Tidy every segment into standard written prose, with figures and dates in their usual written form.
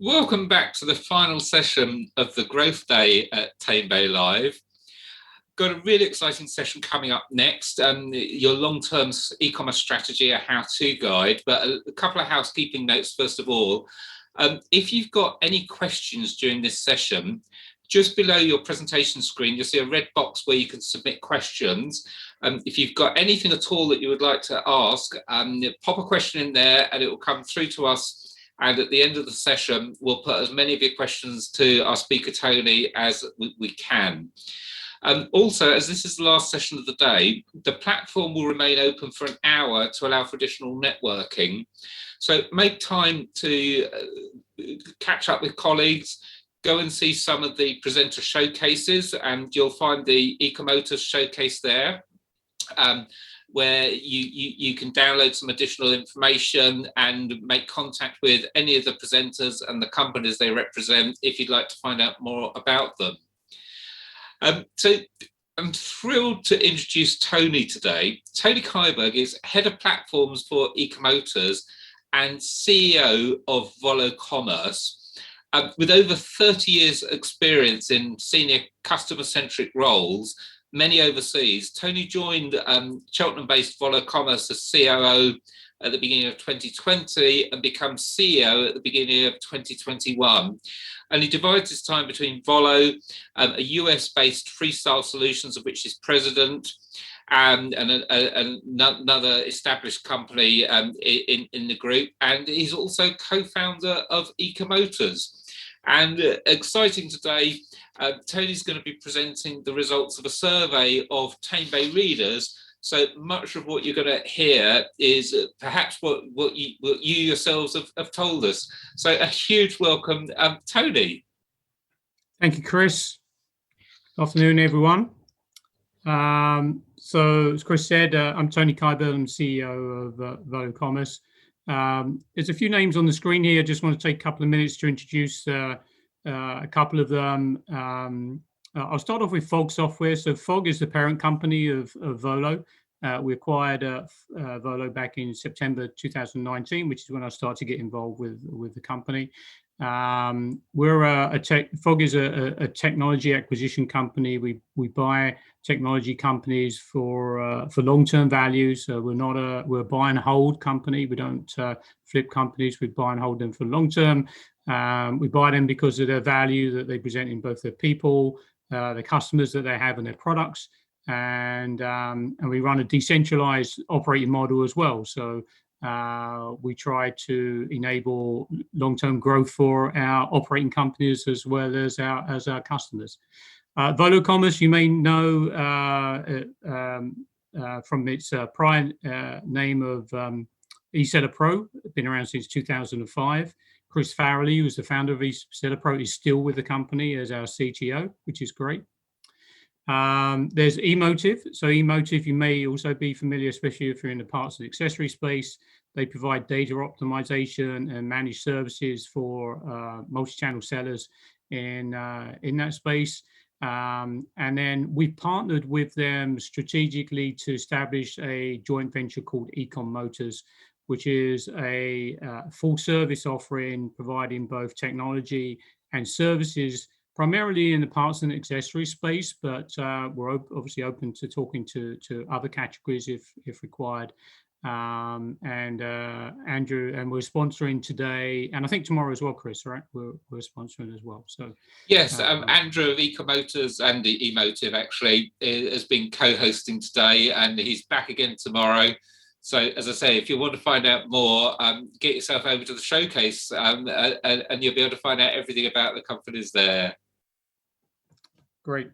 Welcome back to the final session of the Growth Day at Tamebay Live. Got a really exciting session coming up next, your long-term e-commerce strategy, a how-to guide, but a couple of housekeeping notes first of all. If you've got any questions during this session, just below your presentation screen, you'll see a red box where you can submit questions. If you've got anything at all that you would like to ask, pop a question in there and it will come through to us. And at the end of the session, we'll put as many of your questions to our speaker, Tony, as we can. Also, as this is the last session of the day, the platform will remain open for an hour to allow for additional networking. So make time to catch up with colleagues, go and see some of the presenter showcases, and you'll find the ECOMMERCE showcase there. Where you can download some additional information and make contact with any of the presenters and the companies they represent if you'd like to find out more about them. So I'm thrilled to introduce Tony today. Tony Kyberg is Head of Platforms for ECOMMERCE and CEO of ECOMMERCE. With over 30 years experience in senior customer-centric roles, many overseas, Tony joined Cheltenham-based ECOMMERCE as COO at the beginning of 2020 and became CEO at the beginning of 2021. And he divides his time between Volo, a US-based freestyle solutions of which he's president, and another established company in the group. And he's also co-founder of ECOMMERCE. And exciting today, Tony's going to be presenting the results of a survey of Tamebay readers. So much of what you're going to hear is perhaps what you yourselves have told us. So a huge welcome, Tony. Thank you, Chris. Good afternoon, everyone. So as Chris said, I'm Tony Kyberg, I'm CEO of ECOMMERCE. There's a few names on the screen here. I just want to take a couple of minutes to introduce a couple of them. I'll start off with Fog Software. So Fog is the parent company of Volo. We acquired Volo back in September 2019, which is when I started to get involved with the company. Fog is a technology acquisition company. We buy technology companies for long-term value. So we're a buy and hold company. We don't flip companies. We buy and hold them for long term. We buy them because of their value that they present in both their people, the customers that they have, and their products. And we run a decentralized operating model as well. So we try to enable long-term growth for our operating companies as well as our customers. ECOMMERCE, you may know from its prior name of ECELLERPRO, been around since 2005. Chris Farrelly, who was the founder of ECELLERPRO, is still with the company as our CTO, which is great. There's Emotive. So Emotive, you may also be familiar, especially if you're in the parts and accessory space. They provide data optimization and managed services for multi-channel sellers in that space. And then we've partnered with them strategically to establish a joint venture called ECOMMERCE, which is a full service offering providing both technology and services, primarily in the parts and accessory space, but we're obviously open to talking to other categories if required. And Andrew, and we're sponsoring today, and I think tomorrow as well, Chris, right? We're sponsoring as well. So yes, Andrew of ECOMMERCE and the Emotive actually has been co-hosting today, and he's back again tomorrow. So as I say, if you want to find out more, get yourself over to the showcase, and you'll be able to find out everything about the companies there. Great.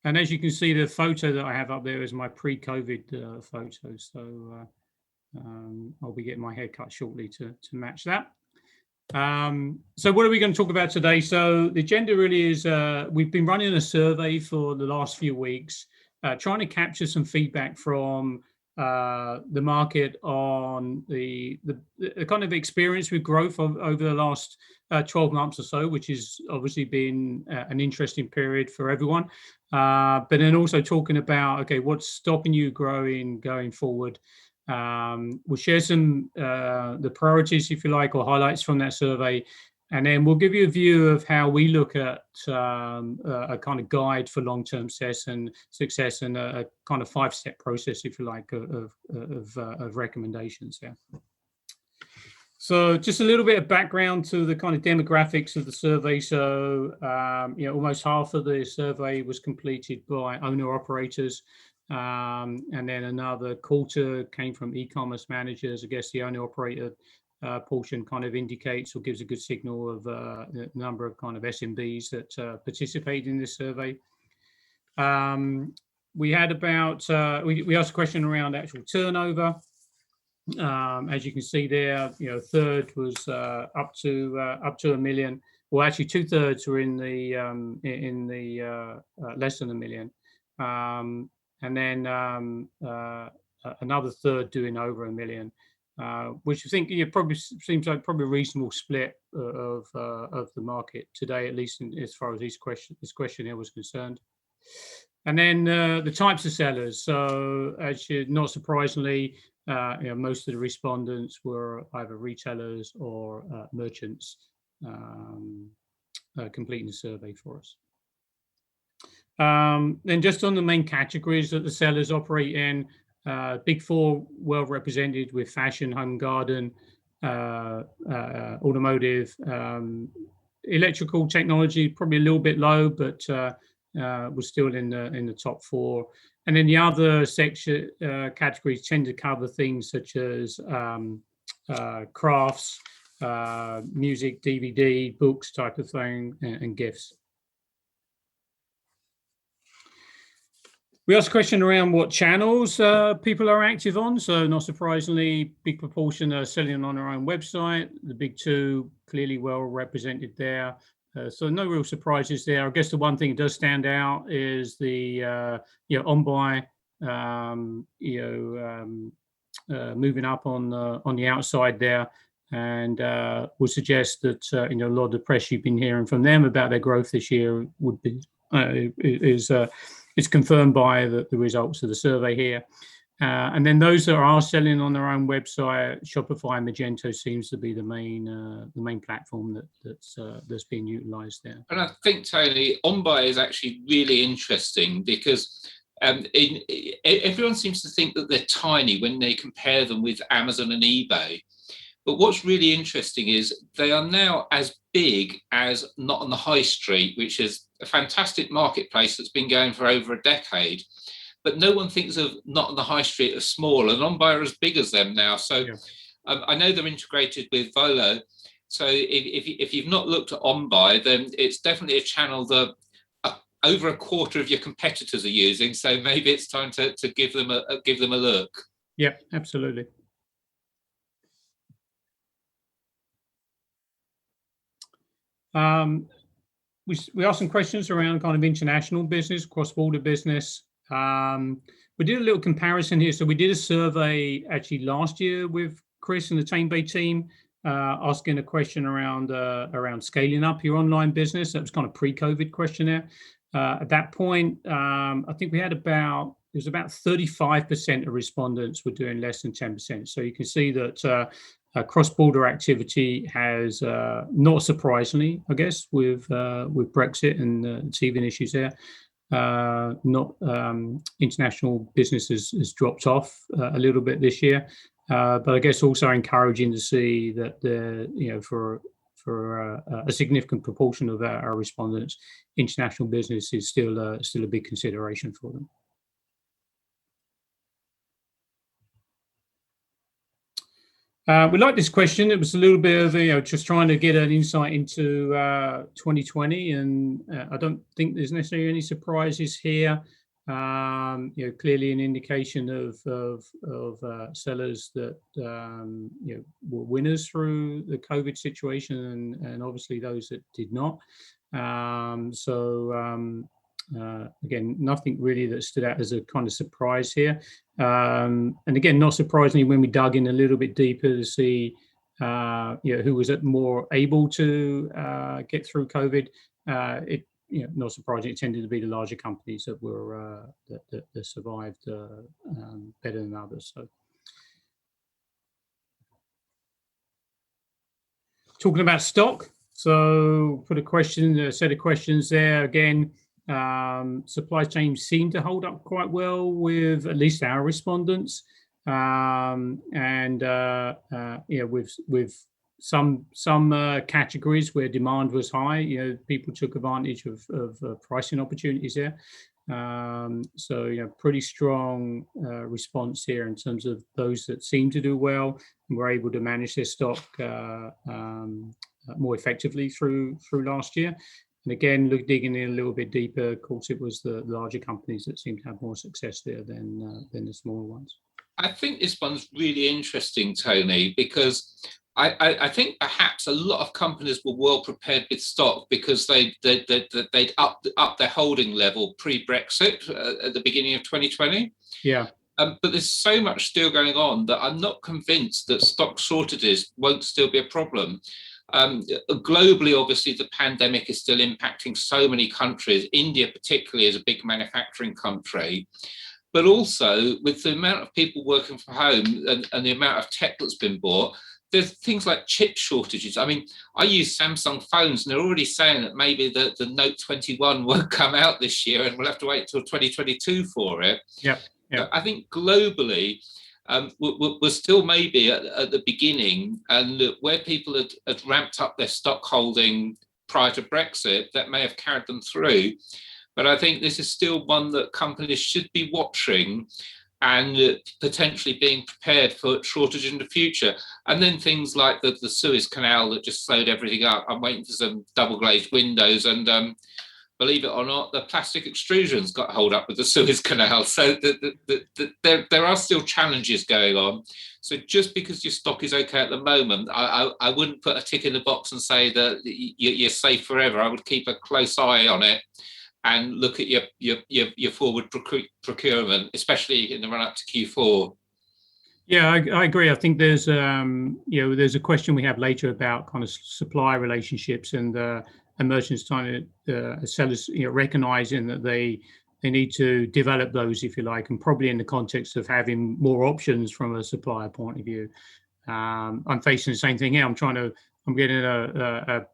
And as you can see, the photo that I have up there is my pre-COVID photo. So I'll be getting my hair cut shortly to match that. So what are we going to talk about today? So the agenda really is, we've been running a survey for the last few weeks, trying to capture some feedback from the market on the kind of experience with growth over the last 12 months or so, which has obviously been an interesting period for everyone. But then also talking about, okay, what's stopping you growing going forward? We'll share some the priorities, if you like, or highlights from that survey. And then we'll give you a view of how we look at a kind of guide for long-term success and a kind of 5-step process, if you like, of recommendations. Yeah. So just a little bit of background to the kind of demographics of the survey. So, almost half of the survey was completed by owner-operators. And then another quarter came from e-commerce managers. I guess the owner-operator portion kind of indicates or gives a good signal of the number of kind of SMBs that participate in this survey. We had about, we asked a question around actual turnover. As you can see there, a third was up to $1 million. Well, actually 2/3 were in the less than $1 million. And then another third doing over $1 million. Which I think probably seems like probably a reasonable split of the market today, at least as far as this questionnaire was concerned. And then the types of sellers. So, not surprisingly, most of the respondents were either retailers or merchants completing the survey for us. Then just on the main categories that the sellers operate in, Big Four well represented with fashion, home and garden, automotive, electrical technology, probably a little bit low, but was still in the top 4. And then the other section categories tend to cover things such as crafts, music, DVD, books type of thing, and gifts. We asked a question around what channels people are active on. So not surprisingly, big proportion are selling on their own website. The big 2 clearly well represented there. So no real surprises there. I guess the one thing that does stand out is the on-buy, moving up on the outside there, and would suggest that a lot of the press you've been hearing from them about their growth this year would be it's confirmed by the results of the survey here. And then those that are selling on their own website, Shopify and Magento seems to be the main platform that's being utilized there. And I think, Tony, on-buy is actually really interesting because everyone seems to think that they're tiny when they compare them with Amazon and eBay. But what's really interesting is they are now as big as Not on the High Street, which is a fantastic marketplace that's been going for over a decade. But no one thinks of Not on the High Street as small, and on-buy are as big as them now. So yeah. I know they're integrated with Volo. So if you've not looked at on-buy, then it's definitely a channel that over a quarter of your competitors are using. So maybe it's time to give them a look. Yeah, absolutely. We asked some questions around kind of international business, cross-border business. We did a little comparison here. So we did a survey actually last year with Chris and the Tamebay team, asking a question around scaling up your online business. That was kind of pre-COVID questionnaire. At that point, I think we had about 35% of respondents were doing less than 10%. So you can see that cross-border activity has, not surprisingly, I guess, with Brexit and teething issues there, international business has dropped off a little bit this year. But I guess also encouraging to see that for a significant proportion of our respondents, international business is still a big consideration for them. We like this question. It was a little bit of just trying to get an insight into 2020, and I don't think there's necessarily any surprises here. Clearly an indication of sellers that were winners through the COVID situation, and obviously those that did not. Again, nothing really that stood out as a kind of surprise here. And again, not surprisingly, when we dug in a little bit deeper to see who was more able to get through COVID, not surprising, it tended to be the larger companies that were that survived better than others. So, talking about stock. So put a set of questions there again. Supply chains seem to hold up quite well with at least our respondents, with some categories where demand was high, people took advantage of pricing opportunities there. Pretty strong response here in terms of those that seem to do well and were able to manage their stock more effectively through last year. And again, digging in a little bit deeper, of course, it was the larger companies that seem to have more success there than the smaller ones. I think this one's really interesting, Tony, because I think perhaps a lot of companies were well prepared with stock because they'd up their holding level pre-Brexit at the beginning of 2020. Yeah. But there's so much still going on that I'm not convinced that stock shortages won't still be a problem. Globally, obviously, the pandemic is still impacting so many countries. India particularly is a big manufacturing country. But also, with the amount of people working from home and the amount of tech that's been bought, there's things like chip shortages. I mean, I use Samsung phones, and they're already saying that maybe the Note 21 won't come out this year, and we'll have to wait till 2022 for it. Yeah. I think globally, we're still maybe at the beginning, and where people had ramped up their stock holding prior to Brexit, that may have carried them through. But I think this is still one that companies should be watching and potentially being prepared for shortage in the future. And then things like the Suez Canal that just slowed everything up. I'm waiting for some double glazed windows, and believe it or not, the plastic extrusions got hold up with the Suez Canal. So there are still challenges going on. So just because your stock is okay at the moment, I wouldn't put a tick in the box and say that you're safe forever. I would keep a close eye on it and look at your forward procurement, especially in the run up to Q4. Yeah, I agree. I think there's there's a question we have later about kind of supply relationships and merchants trying to sellers recognizing that they need to develop those, if you like, and probably in the context of having more options from a supplier point of view. I'm facing the same thing here. I'm getting a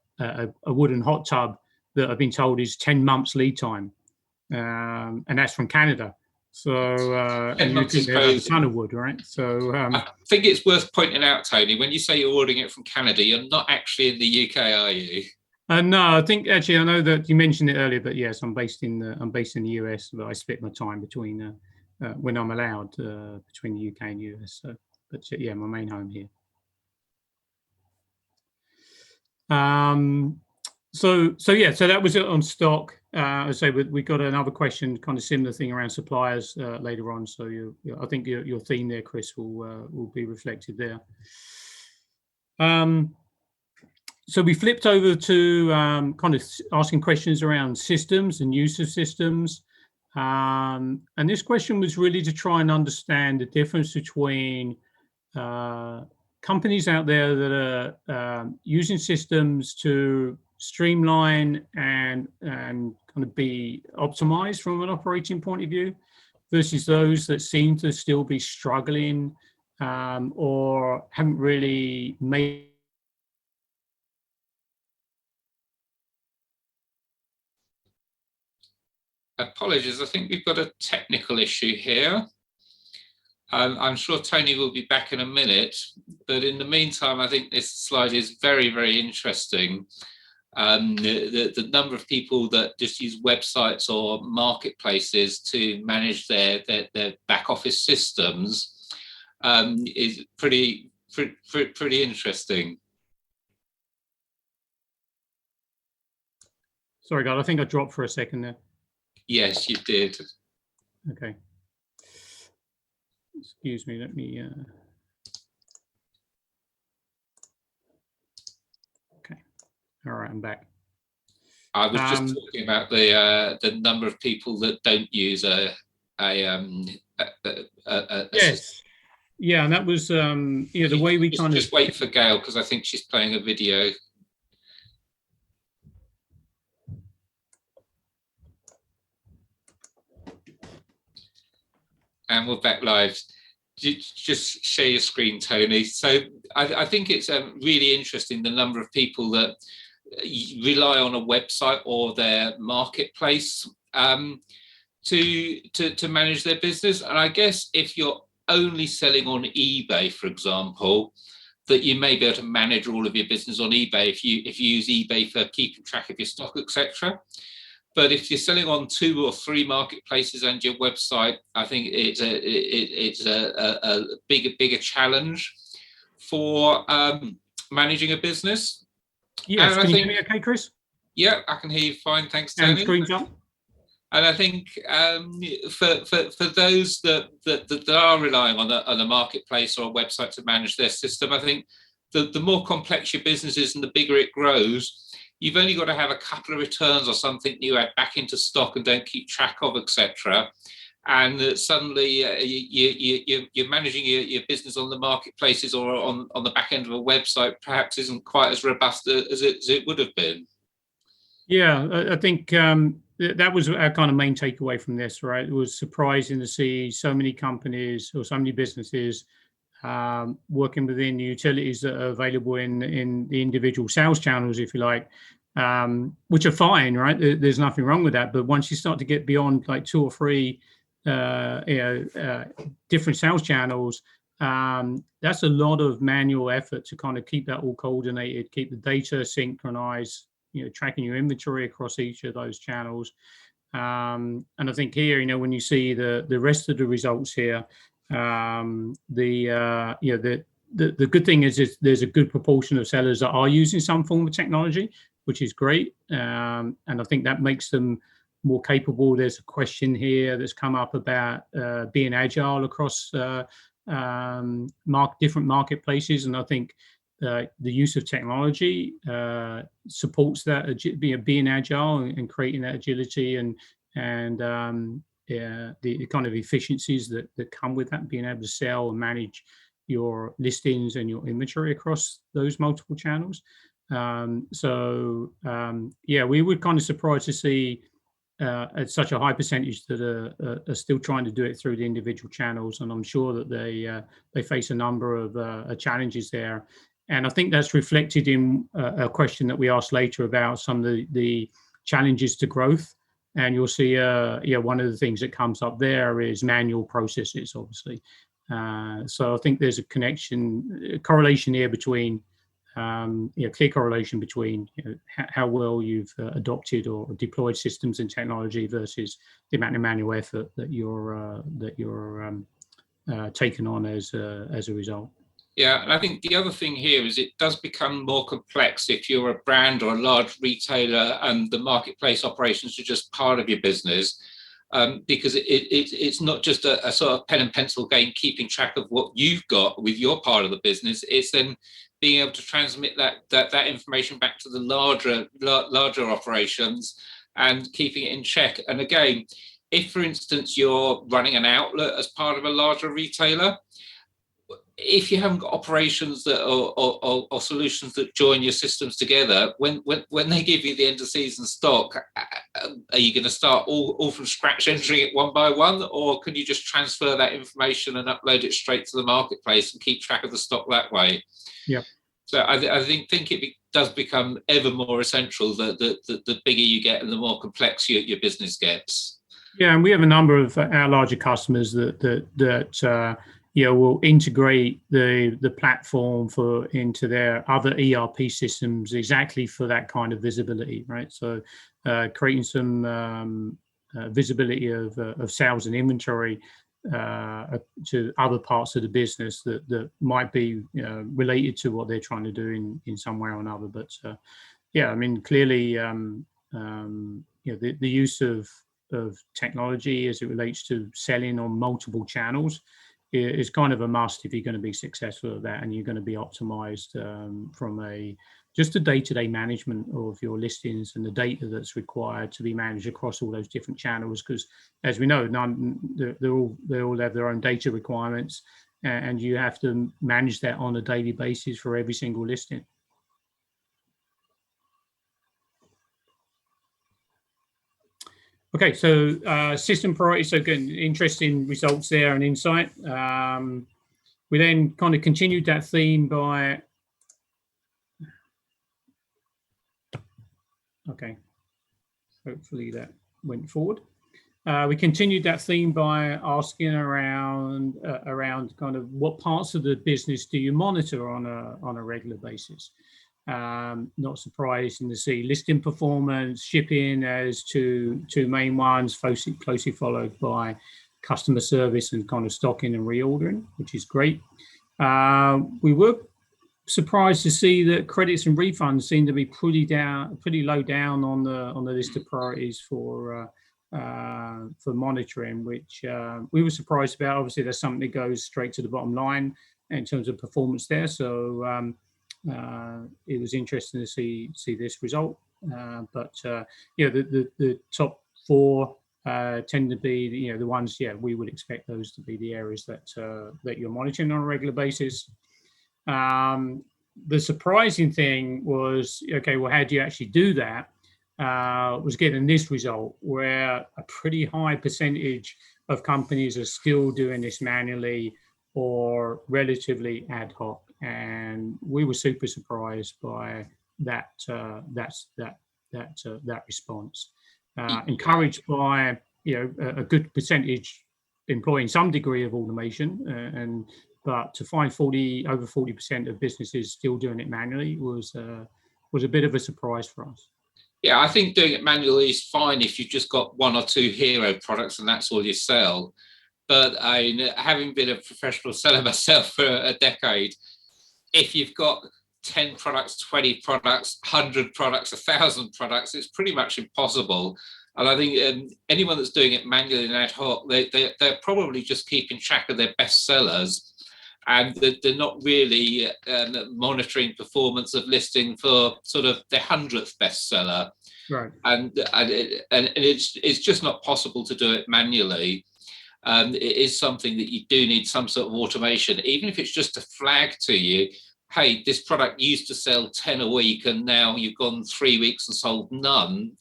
wooden hot tub that I've been told is 10 months lead time, and that's from Canada. So and you think they have a ton of wood, right? So I think it's worth pointing out, Tony, when you say you're ordering it from Canada, you're not actually in the UK, are you? No, I think actually I know that you mentioned it earlier, but yes, I'm based in the US, but I split my time between when I'm allowed between the UK and US. So, but yeah, my main home here. So that was it on stock. I say we got another question, kind of similar thing around suppliers later on. So I think your theme there, Chris, will be reflected there. So we flipped over to kind of asking questions around systems and use of systems. And this question was really to try and understand the difference between companies out there that are using systems to streamline and kind of be optimized from an operating point of view versus those that seem to still be struggling or haven't really made. Apologies, I think we've got a technical issue here. I'm sure Tony will be back in a minute, but in the meantime, I think this slide is very, very interesting. The number of people that just use websites or marketplaces to manage their back office systems is pretty interesting. Sorry, guys, I think I dropped for a second there. Yes, you did. Okay. Excuse me, let me... Okay, all right, I'm back. I was just talking about the number of people that don't use a yes. Yeah, and that was the way we kind of... Just wait for Gail, because I think she's playing a video. And we're back live. Just share your screen, Tony. So I think it's really interesting, the number of people that rely on a website or their marketplace to manage their business. And I guess if you're only selling on eBay, for example, that you may be able to manage all of your business on eBay if you use eBay for keeping track of your stock, etc. But if you're selling on 2 or 3 marketplaces and your website, I think it's a bigger challenge for managing a business. Yes, can you hear me okay, Chris? Yeah, I can hear you fine. Thanks, Tony. And screen jump. And I think for those that are relying on a marketplace or a website to manage their system, I think the more complex your business is and the bigger it grows, you've only got to have a couple of returns or something you add back into stock and don't keep track of, etc. And suddenly you're managing your business on the marketplaces or on the back end of a website perhaps isn't quite as robust as it would have been. Yeah, I think that was our kind of main takeaway from this, right? It was surprising to see so many companies or so many businesses working within the utilities that are available in the individual sales channels, if you like, which are fine, right? There's nothing wrong with that. But once you start to get beyond like 2 or 3 different sales channels, that's a lot of manual effort to kind of keep that all coordinated, keep the data synchronized, tracking your inventory across each of those channels. And I think here, when you see the rest of the results here, the good thing is there's a good proportion of sellers that are using some form of technology, which is great. And I think that makes them more capable. There's a question here that's come up about being agile across different marketplaces. And I think the use of technology supports that, being agile and creating that agility and the kind of efficiencies that come with that, being able to sell and manage your listings and your inventory across those multiple channels. We were kind of surprised to see at such a high percentage that are still trying to do it through the individual channels, and I'm sure that they face a number of challenges there. And I think that's reflected in a question that we asked later about some of the challenges to growth. And you'll see, one of the things that comes up there is manual processes, obviously. So I think there's a correlation here between, clear correlation between how well you've adopted or deployed systems and technology versus the amount of manual effort that you're taking on as a result. Yeah, and I think the other thing here is it does become more complex if you're a brand or a large retailer and the marketplace operations are just part of your business, because it's not just a sort of pen and pencil game keeping track of what you've got with your part of the business. It's then being able to transmit that information back to the larger operations and keeping it in check. And again, if, for instance, you're running an outlet as part of a larger retailer, if you haven't got operations that or solutions that join your systems together, when they give you the end of season stock, are you going to start all from scratch entering it one by one, or can you just transfer that information and upload it straight to the marketplace and keep track of the stock that way? Yeah. So I think it does become ever more essential that the bigger you get and the more complex your business gets. Yeah, and we have a number of our larger customers that will integrate the platform into their other ERP systems exactly for that kind of visibility, right? So creating some visibility of sales and inventory to other parts of the business that might be related to what they're trying to do in some way or another. But clearly, the use of technology as it relates to selling on multiple channels is kind of a must if you're going to be successful at that, and you're going to be optimized from just the day-to-day management of your listings and the data that's required to be managed across all those different channels. Because as we know, they all have their own data requirements, and you have to manage that on a daily basis for every single listing. Okay, so system priorities. So again, interesting results there and insight. We then kind of continued that theme by Okay. Hopefully that went forward. We continued that theme by asking around kind of what parts of the business do you monitor on a regular basis. Not surprising to see listing performance, shipping as two main ones, closely followed by customer service and kind of stocking and reordering, which is great. We were surprised to see that credits and refunds seem to be pretty low down on the list of priorities for monitoring, which we were surprised about. Obviously, there's something that goes straight to the bottom line in terms of performance there. So it was interesting to see this result. But the top four tend to be the ones we would expect those to be the areas that you're monitoring on a regular basis. The surprising thing was, okay, well, how do you actually do that? Was getting this result where a pretty high percentage of companies are still doing this manually or relatively ad hoc, and we were super surprised by that response. Encouraged by a good percentage employing some degree of automation, but to find over 40% of businesses still doing it manually was a bit of a surprise for us. Yeah, I think doing it manually is fine if you've just got one or two hero products and that's all you sell. But having been a professional seller myself for a decade, if you've got 10 products, 20 products, 100 products, 1,000 products, it's pretty much impossible. And I think anyone that's doing it manually and ad hoc, they're probably just keeping track of their best sellers. And they're not really monitoring performance of listing for sort of the 100th bestseller. Right. And it's just not possible to do it manually. It is something that you do need some sort of automation, even if it's just a flag to you. Hey, this product used to sell 10 a week and now you've gone 3 weeks and sold none.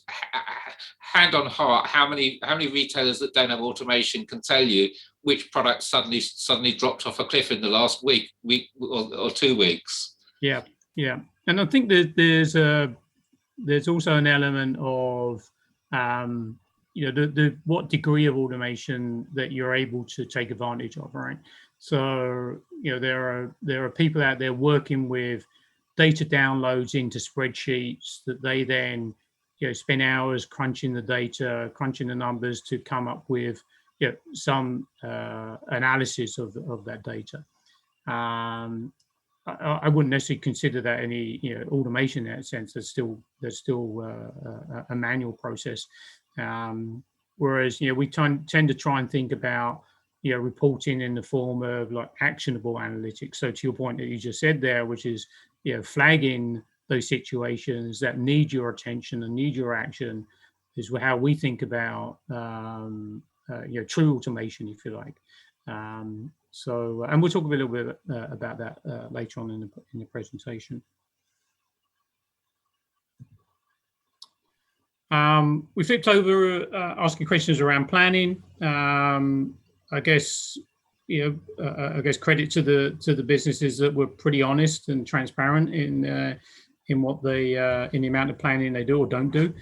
Hand on heart, how many retailers that don't have automation can tell you which product suddenly dropped off a cliff in the last week or 2 weeks? Yeah. And I think that there's also an element of what degree of automation that you're able to take advantage of, right? So there are people out there working with data downloads into spreadsheets that they then spend hours crunching the data, crunching the numbers to come up with some analysis of that data. I wouldn't necessarily consider that any automation in that sense. There's still a manual process. Whereas we tend to try and think about reporting in the form of like actionable analytics. So to your point that you just said there, which is flagging those situations that need your attention and need your action, is how we think about true automation, if you like. So, and we'll talk a little bit about that later on in the presentation. We flipped over asking questions around planning. I guess credit to the businesses that were pretty honest and transparent in what in the amount of planning they do or don't do.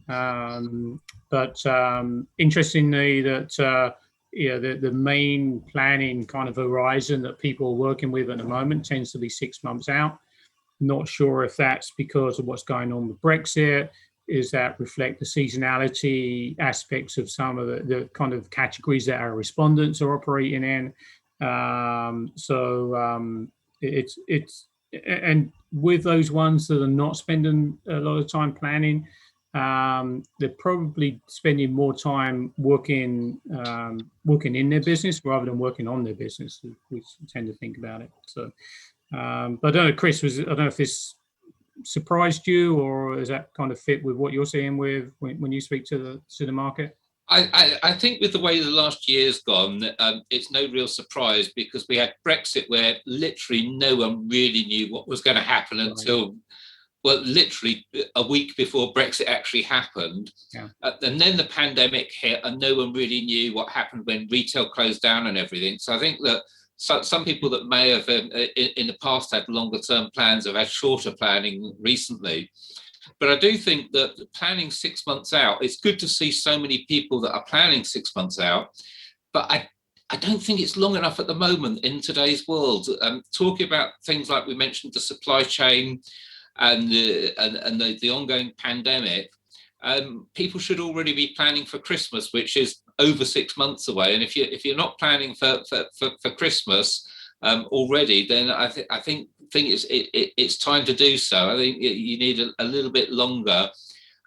But interestingly, that the main planning kind of horizon that people are working with at the moment tends to be 6 months out. Not sure if that's because of what's going on with Brexit. Is that reflect the seasonality aspects of some of the kind of categories that our respondents are operating in? It's and with those ones that are not spending a lot of time planning, they're probably spending more time working in their business rather than working on their business. We tend to think about it. So, but I don't know, Chris, I don't know if this surprised you, or does that kind of fit with what you're seeing with when you speak to the market? I think with the way the last year's gone, it's no real surprise, because we had Brexit where literally no one really knew what was going to happen until, well, literally a week before Brexit actually happened. Yeah. And then the pandemic hit and no one really knew what happened when retail closed down and everything. So I think that some people that may have in the past had longer term plans have had shorter planning recently. But I do think that planning 6 months out, it's good to see so many people that are planning 6 months out, but I don't think it's long enough at the moment in today's world. Talking about things like we mentioned, the supply chain and the ongoing pandemic, people should already be planning for Christmas, which is over 6 months away. And if you're not planning for Christmas already, then I think it's time to do so. I think you need a little bit longer.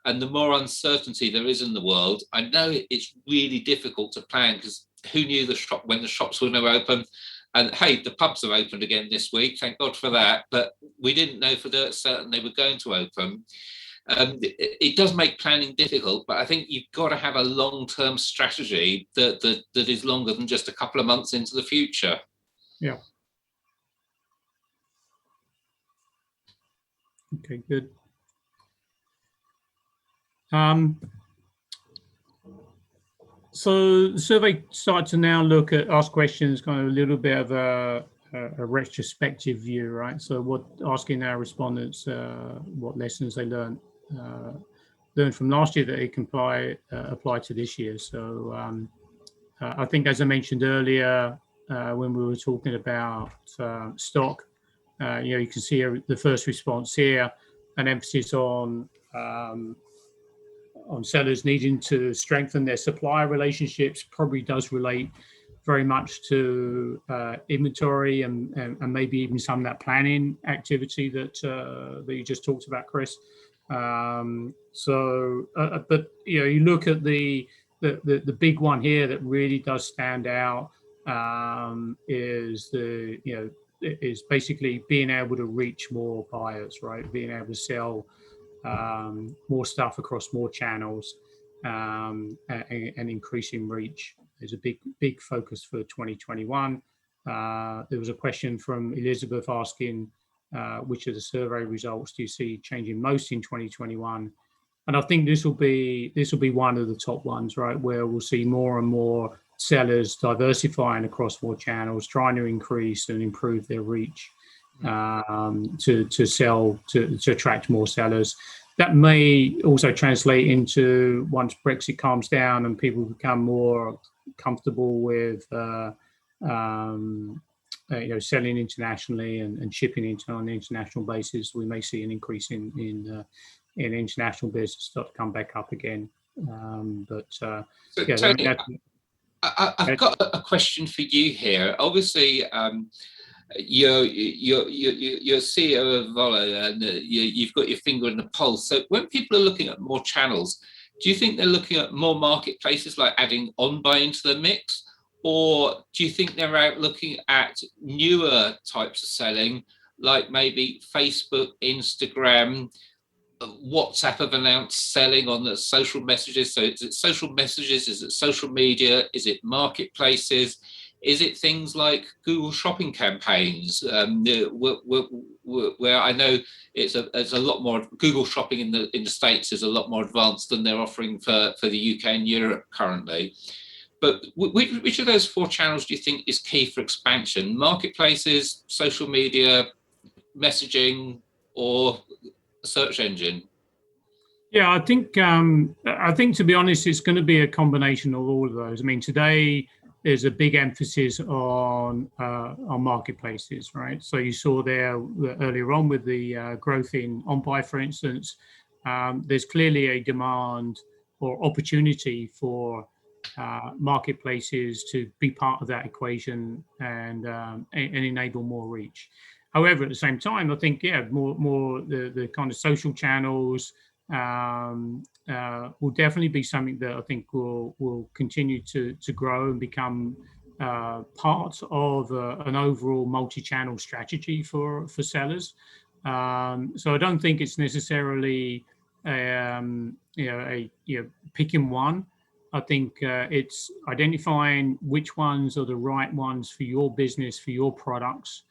And the more uncertainty there is in the world, I know it's really difficult to plan, because who knew when the shops were going to open? And hey, the pubs have opened again this week, thank God for that. But we didn't know for certain they were going to open. It does make planning difficult, but I think you've got to have a long-term strategy that is longer than just a couple of months into the future. Yeah. Okay, good. So the survey started to now ask questions, kind of a little bit of a retrospective view, right? So asking our respondents what lessons they learned from last year that they can apply to this year. So I think, as I mentioned earlier, when we were talking about stock, you can see the first response here, an emphasis on sellers needing to strengthen their supplier relationships, probably does relate very much to inventory and maybe even some of that planning activity that you just talked about, Chris. But you look at the big one here that really does stand out, is basically being able to reach more buyers, right? Being able to sell more stuff across more channels, and increasing reach is a big focus for 2021. There was a question from Elizabeth asking, which of the survey results do you see changing most in 2021? And I think this will be one of the top ones, right, where we'll see more and more sellers diversifying across more channels, trying to increase and improve their reach to attract more sellers. That may also translate into, once Brexit calms down and people become more comfortable with selling internationally and shipping on an international basis, we may see an increase in international business start to come back up again. Tony, I've got a question for you here. Obviously, you're CEO of Volo, and you've got your finger in the pulse. So when people are looking at more channels, do you think they're looking at more marketplaces, like adding OnBuy into the mix? Or do you think they're out looking at newer types of selling, like maybe Facebook, Instagram, WhatsApp have announced selling on the social messages? So is it social messages? Is it social media? Is it marketplaces? Is it things like Google shopping campaigns, where I know it's a lot more, Google shopping in the States is a lot more advanced than they're offering for the UK and Europe currently. But which of those four channels do you think is key for expansion? Marketplaces, social media, messaging, or a search engine? Yeah, I think to be honest, it's going to be a combination of all of those. I mean, today there's a big emphasis on marketplaces, right? So you saw there earlier on with the growth in OnBuy, for instance. There's clearly a demand or opportunity for marketplaces to be part of that equation and enable more reach. However, at the same time, I think more the kind of social channels will definitely be something that I think will continue to grow and become part of an overall multi-channel strategy for sellers. So I don't think it's necessarily picking one. I think it's identifying which ones are the right ones for your business, for your products,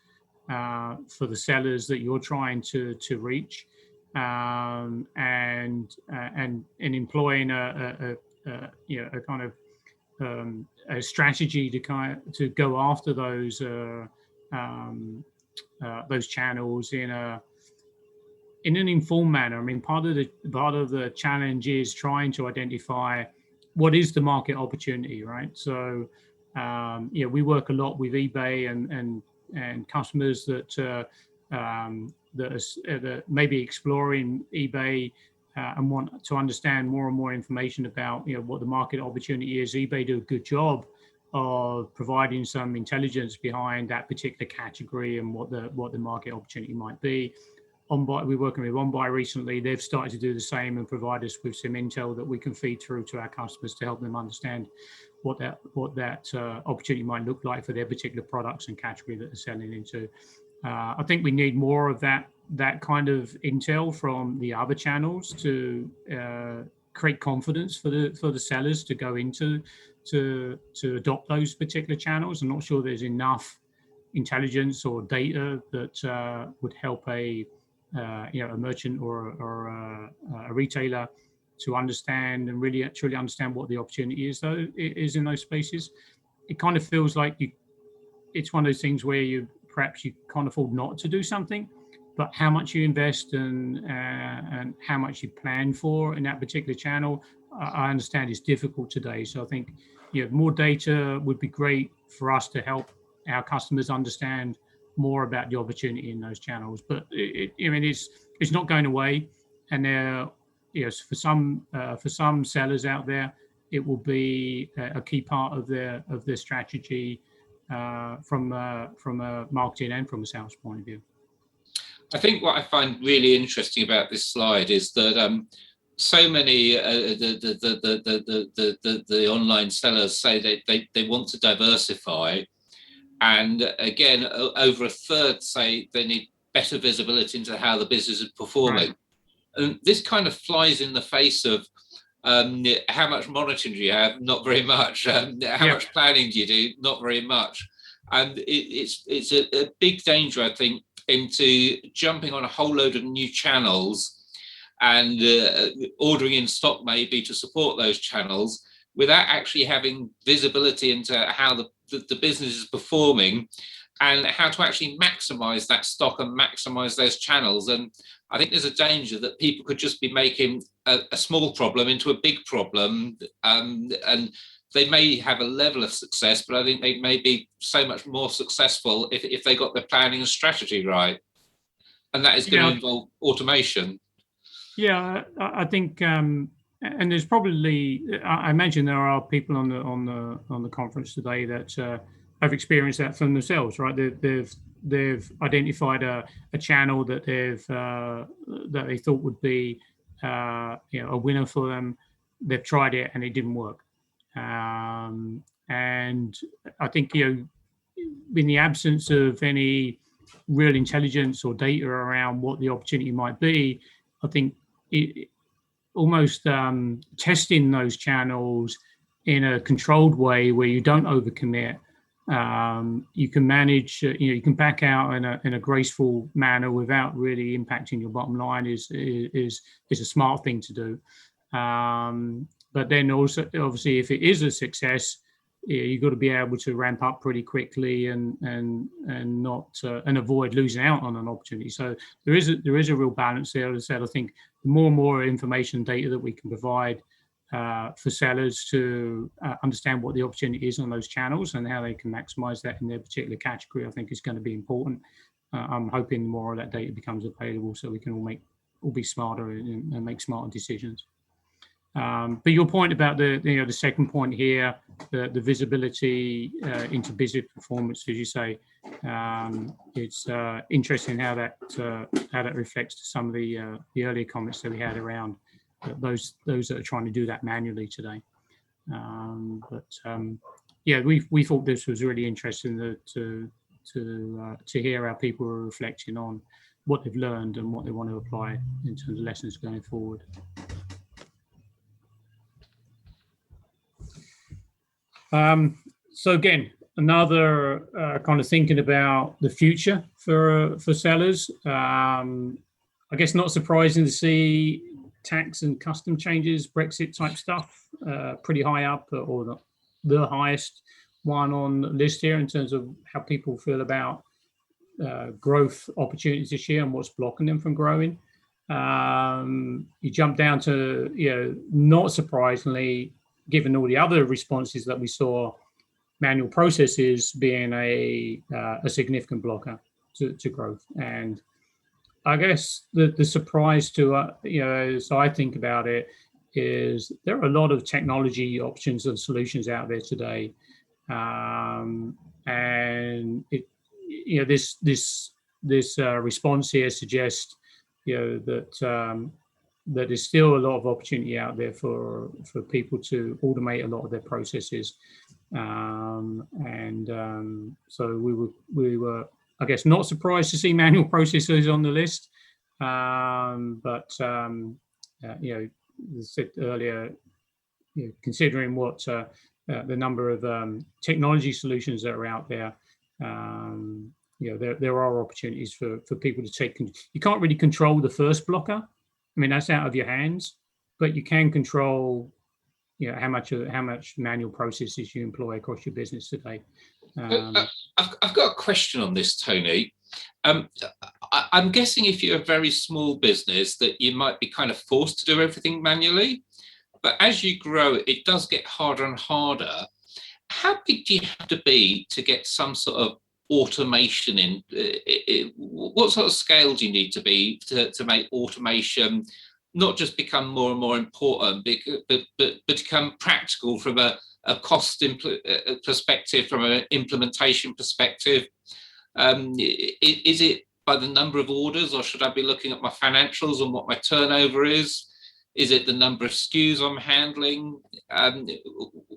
for the sellers that you're trying to reach. And employing a kind of a strategy to go after those channels in a in an informed manner. I mean, part of the challenge is trying to identify what is the market opportunity, right? So, we work a lot with eBay and customers that that may be exploring eBay and want to understand more and more information about what the market opportunity is. eBay do a good job of providing some intelligence behind that particular category and what the market opportunity might be. We're working with OnBuy recently. They've started to do the same and provide us with some intel that we can feed through to our customers to help them understand what that opportunity might look like for their particular products and category that they're selling into. I think we need more of that kind of intel from the other channels to create confidence for the sellers to go into to adopt those particular channels. I'm not sure there's enough intelligence or data that would help a merchant or a retailer to understand and really truly understand what the opportunity is in those spaces. It kind of feels like it's one of those things where perhaps you can't afford not to do something, but how much you invest and how much you plan for in that particular channel, I understand is difficult today. So I think more data would be great for us to help our customers understand more about the opportunity in those channels. But it's not going away, and for some sellers out there, it will be a key part of their strategy from a marketing and from a sales point of view. I think what I find really interesting about this slide is that so many the online sellers say they want to diversify, and again, over a third say they need better visibility into how the business is performing. Right. And this kind of flies in the face of how much monitoring do you have? Not very much. How much planning do you do? Not very much. And it's a big danger, I think, into jumping on a whole load of new channels and ordering in stock maybe to support those channels without actually having visibility into how the business is performing and how to actually maximize that stock and maximize those channels. And I think there's a danger that people could just be making a small problem into a big problem, and they may have a level of success, but I think they may be so much more successful if they got their planning and strategy right. And that is going to involve automation. Yeah, I think, and there's probably, I imagine there are people on the conference today that have experienced that for themselves, right? They've identified a channel that that they thought would be a winner for them. They've tried it and it didn't work. And I think in the absence of any real intelligence or data around what the opportunity might be, I think almost testing those channels in a controlled way where you don't overcommit. You can manage, you can back out in a graceful manner without really impacting your bottom line is a smart thing to do. But then also, obviously, if it is a success, you've got to be able to ramp up pretty quickly and not and avoid losing out on an opportunity. So there is a real balance there. As I said, I think the more and more information and data that we can provide for sellers to understand what the opportunity is on those channels and how they can maximize that in their particular category, I think is going to be important. I'm hoping more of that data becomes available so we can all be smarter and make smarter decisions. But your point about the second point here, the visibility into business performance, as you say, it's interesting how that reflects to some of the earlier comments that we had around those that are trying to do that manually today. We thought this was really interesting to hear how people are reflecting on what they've learned and what they want to apply in terms of lessons going forward. So again, another kind of thinking about the future for sellers. I guess not surprising to see tax and custom changes, Brexit type stuff, pretty high up, or the highest one on the list here in terms of how people feel about growth opportunities this year and what's blocking them from growing. You jump down to, not surprisingly, given all the other responses that we saw, manual processes being a significant blocker to growth. And I guess the surprise to, as I think about it, is there are a lot of technology options and solutions out there today. And this response here suggests, that that there's still a lot of opportunity out there for people to automate a lot of their processes. So we were, I guess, not surprised to see manual processes on the list. But as I said earlier, considering what the number of technology solutions that are out there, there are opportunities for people to take. You can't really control the first blocker. I mean, that's out of your hands, but you can control, how much manual processes you employ across your business today. I've got a question on this, Tony. I'm guessing if you're a very small business that you might be kind of forced to do everything manually, but as you grow, it does get harder and harder. How big do you have to be to get some sort of automation in? What sort of scale do you need to be to make automation not just become more and more important, but become practical from a cost perspective, from an implementation perspective? Is it by the number of orders, or should I be looking at my financials and what my turnover is? Is it the number of SKUs I'm handling?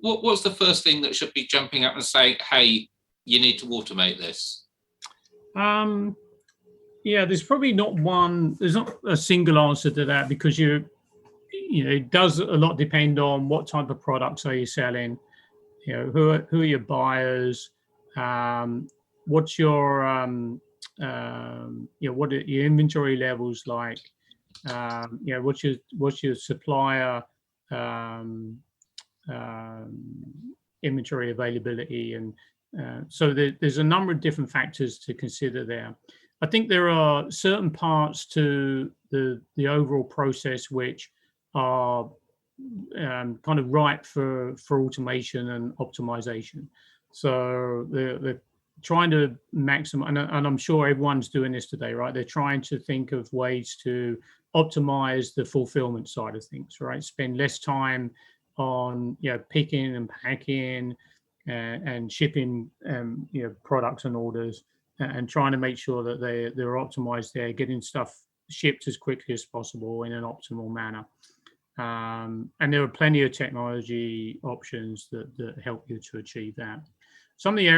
What's the first thing that should be jumping up and saying, hey, you need to automate this? There's probably there's not a single answer to that, because it does a lot depend on what type of products are you selling, who are your buyers, what's your what are your inventory levels like, what's your supplier inventory availability, and so there's a number of different factors to consider there. I think there are certain parts to the overall process which are kind of ripe for automation and optimization. So they're trying to maximize, and I'm sure everyone's doing this today, right? They're trying to think of ways to optimize the fulfillment side of things, right? Spend less time on picking and packing and shipping products and orders, and trying to make sure that they're optimized there, getting stuff shipped as quickly as possible in an optimal manner. And there are plenty of technology options that help you to achieve that. Some of the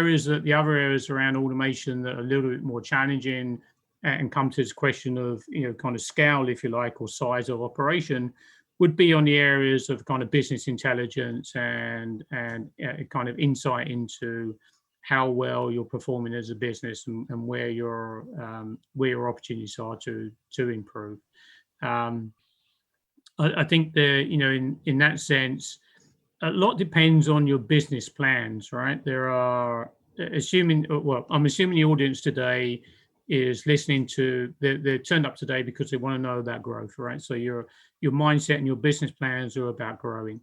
other areas around automation that are a little bit more challenging and come to this question of, kind of scale, if you like, or size of operation, would be on the areas of kind of business intelligence and kind of insight into how well you're performing as a business and where your opportunities are to improve. I think that, in that sense, a lot depends on your business plans, right? I'm assuming the audience today is listening to, they're turned up today because they want to know about growth, right? So your mindset and your business plans are about growing.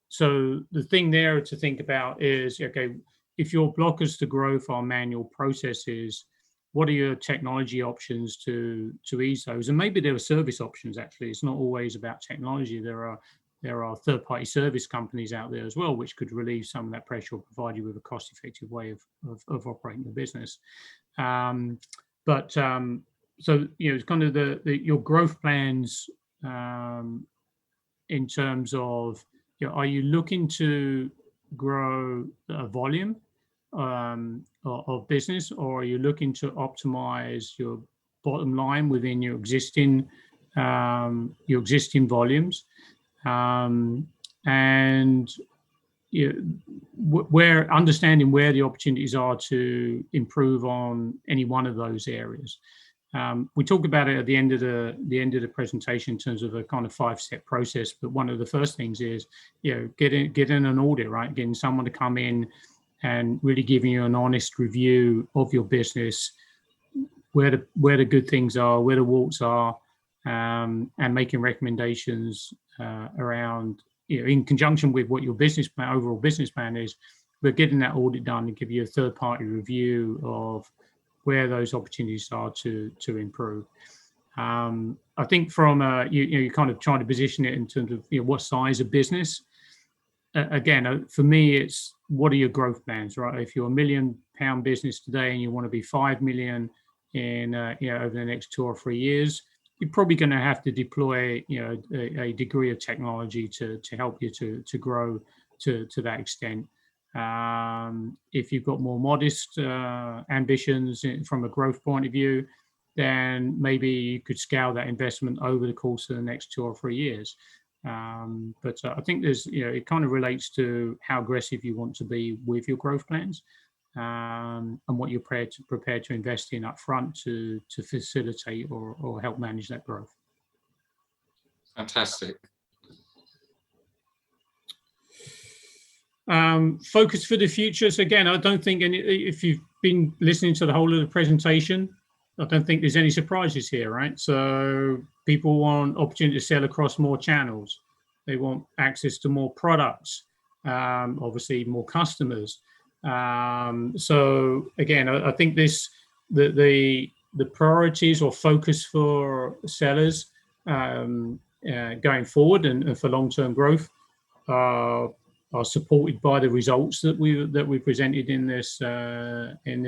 So the thing there to think about is, okay, if your blockers to growth are manual processes, what are your technology options to ease those? And maybe there are service options, actually. It's not always about technology. There are third-party service companies out there as well, which could relieve some of that pressure or provide you with a cost-effective way of operating your business. So it's kind of your growth plans in terms of, are you looking to grow a volume of business, or are you looking to optimize your bottom line within your existing volumes? And where understanding where the opportunities are to improve on any one of those areas. We talk about it at the end of the presentation in terms of a kind of 5-step process. But one of the first things is, getting an audit, right? Getting someone to come in and really giving you an honest review of your business, where the good things are, where the warts are, and making recommendations around, in conjunction with what your overall business plan is. But getting that audit done and give you a third-party review of where those opportunities are to improve. I think from you kind of trying to position it in terms of what size of business. Again, for me, it's what are your growth plans, right? If you're £1 million business today and you want to be 5 million in over the next 2 or 3 years, you're probably going to have to deploy a degree of technology to help you to grow to that extent. If you've got more modest ambitions from a growth point of view, then maybe you could scale that investment over the course of the next 2 or 3 years. But I think there's, it kind of relates to how aggressive you want to be with your growth plans, and what you're prepared to invest in up front to facilitate or help manage that growth. Fantastic. Focus for the future. So again, I don't think if you've been listening to the whole of the presentation, I don't think there's any surprises here, right? So people want opportunity to sell across more channels. They want access to more products, obviously more customers. So again, I think the priorities or focus for sellers going forward and for long-term growth are supported by the results that we presented in this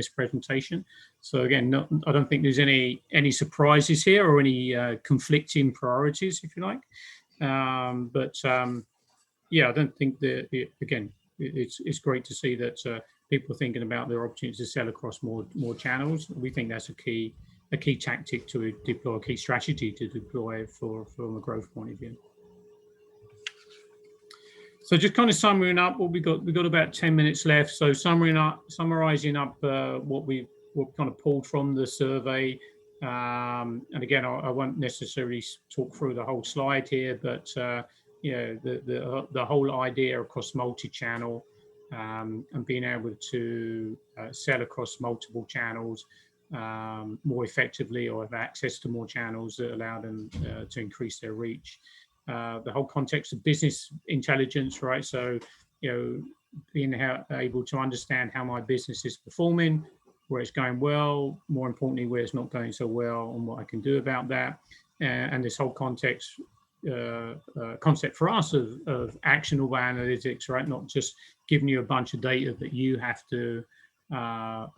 presentation. So again, I don't think there's any surprises here or any conflicting priorities, if you like. Yeah, I don't think that again, it's great to see that people are thinking about their opportunities to sell across more channels. We think that's a key tactic to deploy, a key strategy to deploy from a growth point of view. So just kind of summarizing up what we got about 10 minutes left. So summarizing up what kind of pulled from the survey. And again, I won't necessarily talk through the whole slide here, but the whole idea across multi-channel and being able to sell across multiple channels more effectively, or have access to more channels that allow them to increase their reach. The whole context of business intelligence, right? So, being able to understand how my business is performing, where it's going well, more importantly, where it's not going so well, and what I can do about that. And this whole concept for us of actionable analytics, right? Not just giving you a bunch of data that you have to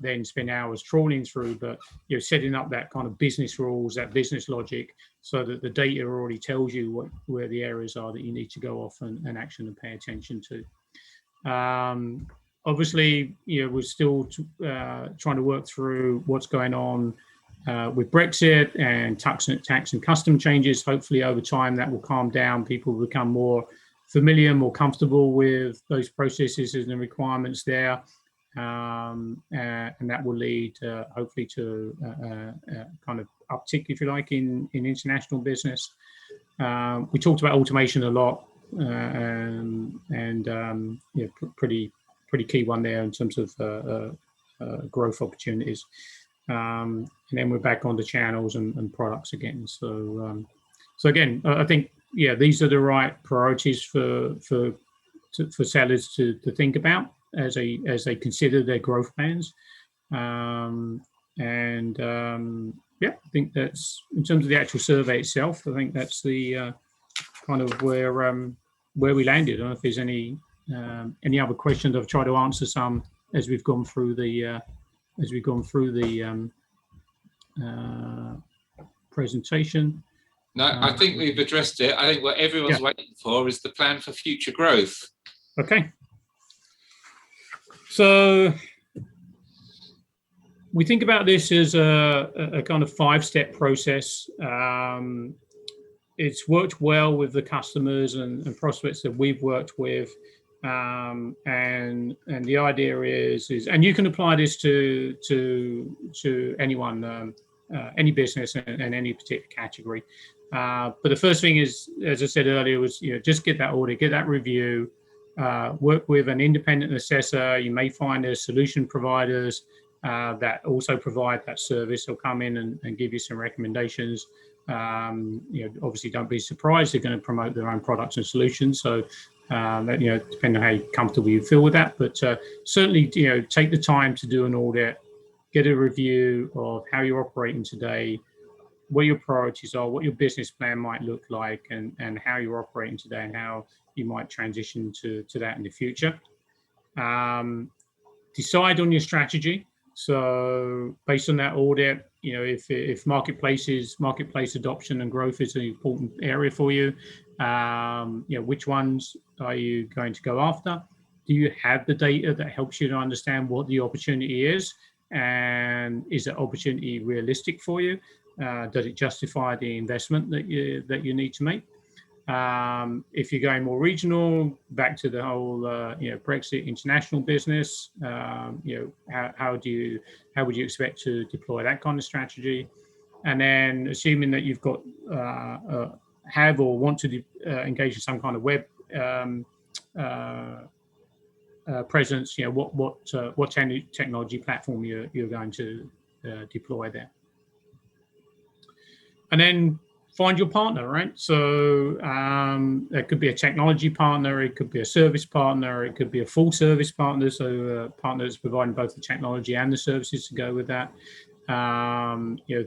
then spend hours trawling through, but setting up that kind of business rules, that business logic, so that the data already tells you where the areas are that you need to go off and action and pay attention to. Obviously, we're still trying to work through what's going on with Brexit and tax and custom changes. Hopefully, over time, that will calm down. People will become more familiar, more comfortable with those processes and the requirements there. And that will lead hopefully to kind of uptick, if you like, in international business. We talked about automation a lot, and pretty key one there in terms of growth opportunities. And then we're back on the channels and products again. So again, I think these are the right priorities for sellers to think about as they consider their growth plans. I think that's, in terms of the actual survey itself, I think that's the kind of where we landed. I don't know if there's any other questions. I've tried to answer some as we've gone through the presentation. No, I think we've addressed it. I think what everyone's waiting for is the plan for future growth. Okay. So we think about this as a kind of 5-step process. It's worked well with the customers and prospects that we've worked with. And the idea is, and you can apply this to anyone, any business and any particular category. But the first thing is, as I said earlier, was just get that audit, get that review, work with an independent assessor. You may find there's solution providers that also provide that service. They'll come in and give you some recommendations. Obviously, don't be surprised. They're going to promote their own products and solutions. So, depending on how comfortable you feel with that, but certainly, take the time to do an audit, get a review of how you're operating today, what your priorities are, what your business plan might look like, and how you're operating today, and how you might transition to that in the future. Decide on your strategy. So based on that audit, if marketplace adoption and growth is an important area for you, which ones are you going to go after? Do you have the data that helps you to understand what the opportunity is? And is that opportunity realistic for you? Does it justify the investment that you need to make? If you're going more regional, back to the whole Brexit international business, how would you expect to deploy that kind of strategy? And then assuming that you've got have or want to engage in some kind of web presence, what technology platform you're going to deploy there. And then find your partner, right? So it could be a technology partner, it could be a service partner, it could be a full service partner, so a partner that's providing both the technology and the services to go with that.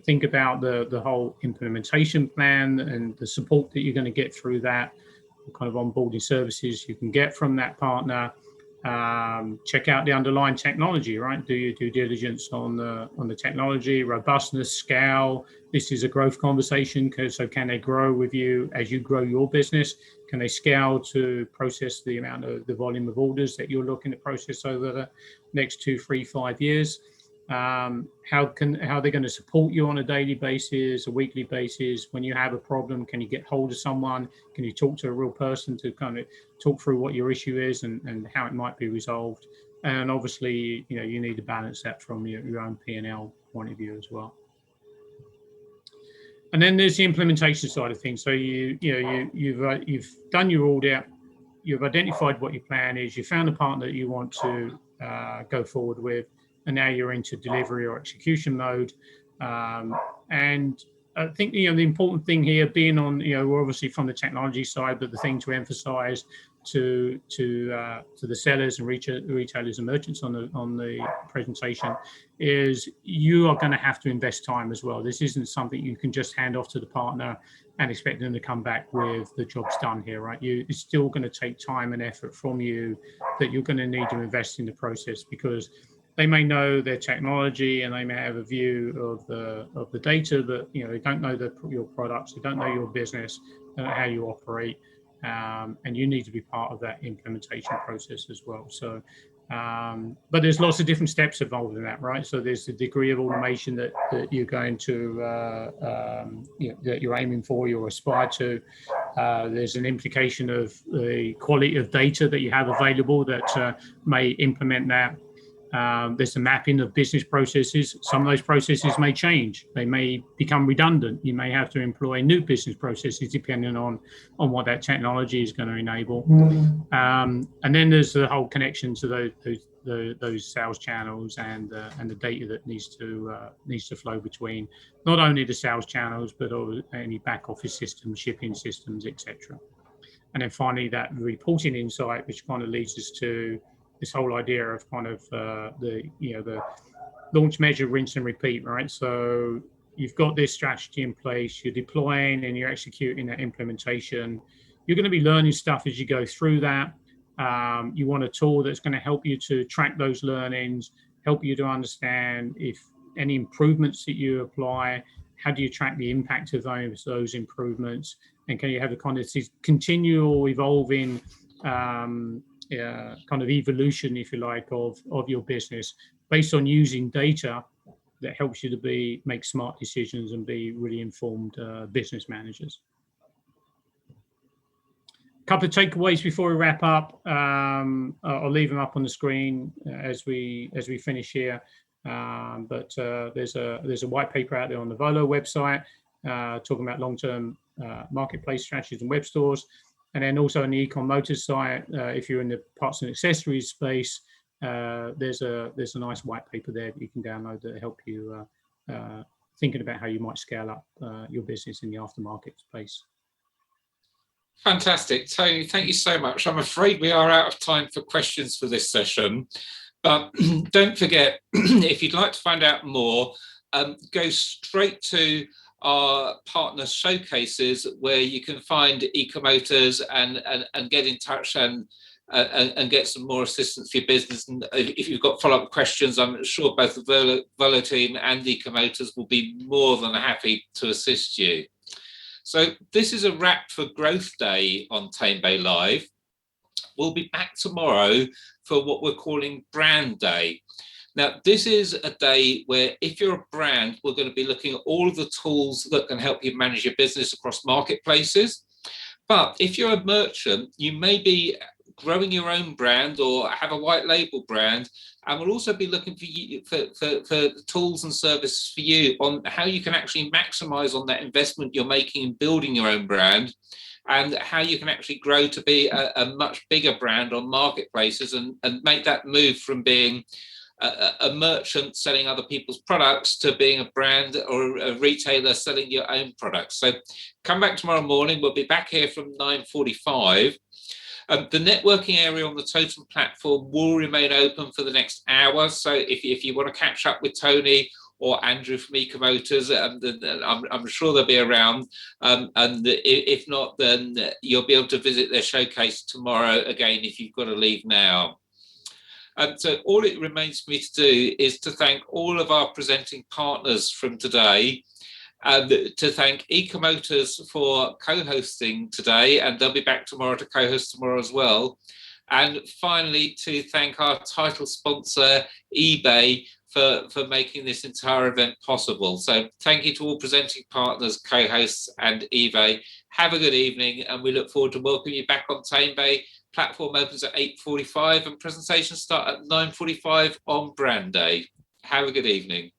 Think about the whole implementation plan and the support that you're going to get through that, what kind of onboarding services you can get from that partner. Check out the underlying technology, right? Do your due diligence on the technology, robustness, scale. This is a growth conversation, so can they grow with you as you grow your business? Can they scale to process the volume of orders that you're looking to process over the next 2, 3, 5 years? How are they going to support you on a daily basis, a weekly basis? When you have a problem, can you get hold of someone? Can you talk to a real person to kind of talk through what your issue is and how it might be resolved? And obviously, you need to balance that from your own P&L point of view as well. And then there's the implementation side of things. So you've done your audit, you've identified what your plan is, you found a partner that you want to go forward with, and now you're into delivery or execution mode. And I think the important thing here, being on we're obviously from the technology side, but the thing to emphasize to the sellers and retailers and merchants on the presentation is you are going to have to invest time as well. This isn't something you can just hand off to the partner and expect them to come back with the job's done here, right? It's still going to take time and effort from you that you're going to need to invest in the process, because they may know their technology and they may have a view of the data, but they don't know your products, they don't know your business, they don't know how you operate, and you need to be part of that implementation process as well. So, but there's lots of different steps involved in that, right? So there's the degree of automation that you're going to that you're aiming for, you aspire to. There's an implication of the quality of data that you have available that may implement that. There's a mapping of business processes. Some of those processes may change. They may become redundant. You may have to employ new business processes depending on what that technology is going to enable. And then there's the whole connection to those sales channels and the data that needs to flow between not only the sales channels but any back office systems, shipping systems, etc. And then finally that reporting insight, which kind of leads us to this whole idea of kind of the launch, measure, rinse and repeat, right? So you've got this strategy in place, you're deploying and you're executing that implementation. You're going to be learning stuff as you go through that. You want a tool that's going to help you to track those learnings, help you to understand if any improvements that you apply, how do you track the impact of those improvements, and can you have a kind of continual evolving kind of evolution, if you like, of your business based on using data that helps you to make smart decisions and be really informed business managers. A couple of takeaways before we wrap up. I'll leave them up on the screen as we finish here. But there's a white paper out there on the Volo website talking about long-term marketplace strategies and web stores. And then also on the ECOMMERCE site, if you're in the parts and accessories space, there's a nice white paper there that you can download that help you thinking about how you might scale up your business in the aftermarket space. Fantastic. Tony, thank you so much. I'm afraid we are out of time for questions for this session, but don't forget, if you'd like to find out more, go straight to our partner showcases where you can find ECOMMERCE and get in touch and get some more assistance for your business. And if you've got follow-up questions, I'm sure both the Volo team and ECOMMERCE will be more than happy to assist you. So this is a wrap for Growth Day on Tamebay Live. We'll be back tomorrow for what we're calling Brand Day. Now, this is a day where if you're a brand, we're going to be looking at all of the tools that can help you manage your business across marketplaces. But if you're a merchant, you may be growing your own brand or have a white label brand, and we'll also be looking for you for tools and services for you on how you can actually maximize on that investment you're making in building your own brand, and how you can actually grow to be a much bigger brand on marketplaces and make that move from being a merchant selling other people's products to being a brand or a retailer selling your own products. So come back tomorrow morning. We'll be back here from 9:45. The networking area on the Totem platform will remain open for the next hour. So if you want to catch up with Tony or Andrew from ECOMMERCE, I'm sure they'll be around. And if not, then you'll be able to visit their showcase tomorrow again if you've got to leave now. And so all it remains for me to do is to thank all of our presenting partners from today, and to thank ECOMMERCE for co-hosting today, and they'll be back tomorrow to co-host tomorrow as well. And finally, to thank our title sponsor, eBay, for making this entire event possible. So thank you to all presenting partners, co-hosts, and eBay. Have a good evening, and we look forward to welcoming you back on Tamebay. Platform opens at 8:45 and presentations start at 9:45 on Brand Day. Have a good evening.